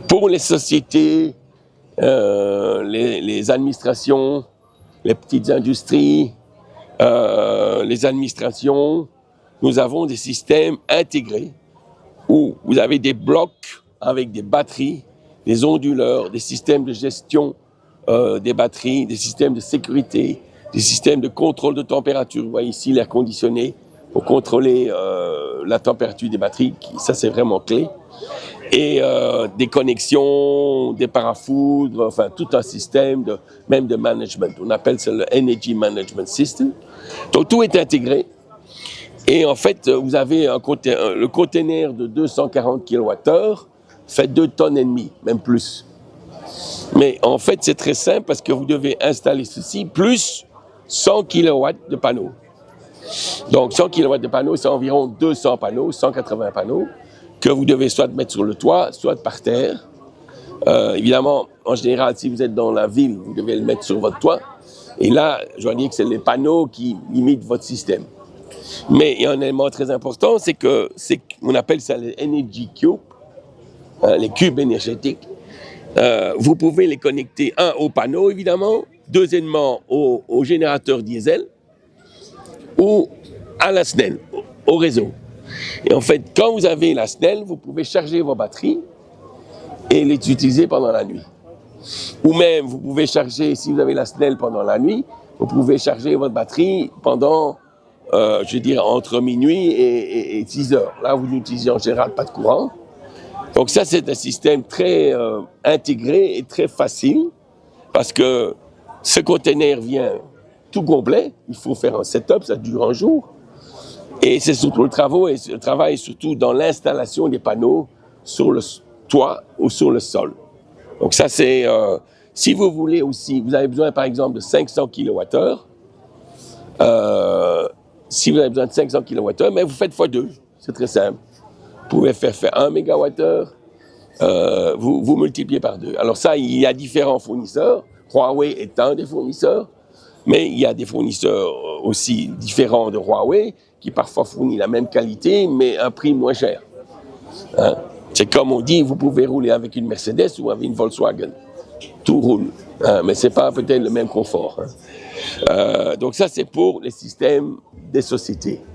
Pour les sociétés, les administrations, les petites industries, les administrations, nous avons des systèmes intégrés où vous avez des blocs avec des batteries, des onduleurs, des systèmes de gestion des batteries, des systèmes de sécurité, des systèmes de contrôle de température. Vous voyez ici l'air conditionné pour contrôler la température des batteries, ça c'est vraiment clé. Et des connexions, des parafoudres, enfin tout un système même de management. On appelle ça le Energy Management System. Donc tout est intégré. Et en fait, vous avez le container de 240 kWh fait 2,5 tonnes, même plus. Mais en fait, c'est très simple parce que vous devez installer ceci plus 100 kW de panneaux. Donc 100 kW de panneaux, c'est environ 200 panneaux, 180 panneaux, que vous devez soit mettre sur le toit, soit par terre. Évidemment, en général, si vous êtes dans la ville, vous devez le mettre sur votre toit. Et là, je dois dire que c'est les panneaux qui limitent votre système. Mais il y a un élément très important, c'est qu'on appelle ça les Energy Cubes, les cubes énergétiques. Vous pouvez les connecter, un, au panneau, évidemment, deuxièmement, au générateur diesel, ou à la SNEL, au réseau. Et en fait, quand vous avez la SNEL, vous pouvez charger vos batteries et les utiliser pendant la nuit. Ou même, vous pouvez charger, si vous avez la SNEL pendant la nuit, vous pouvez charger votre batterie pendant, je veux dire, entre minuit et 6 heures. Là, vous n'utilisez en général pas de courant. Donc ça, c'est un système très intégré et très facile parce que ce container vient tout complet. Il faut faire un setup, ça dure un jour. Et c'est surtout le travail est surtout dans l'installation des panneaux sur le toit ou sur le sol. Donc ça, c'est, si vous voulez aussi, vous avez besoin par exemple de 500 kWh. Si vous avez besoin de 500 kWh, mais vous faites x2, c'est très simple. Vous pouvez faire 1 MWh, vous multipliez par 2. Alors ça, il y a différents fournisseurs. Huawei est un des fournisseurs, mais il y a des fournisseurs aussi différents de Huawei qui parfois fournissent la même qualité, mais à un prix moins cher. Hein? C'est comme on dit, vous pouvez rouler avec une Mercedes ou avec une Volkswagen. Tout roule, hein? Mais ce n'est pas peut-être le même confort. Hein? Donc ça, c'est pour les systèmes des sociétés.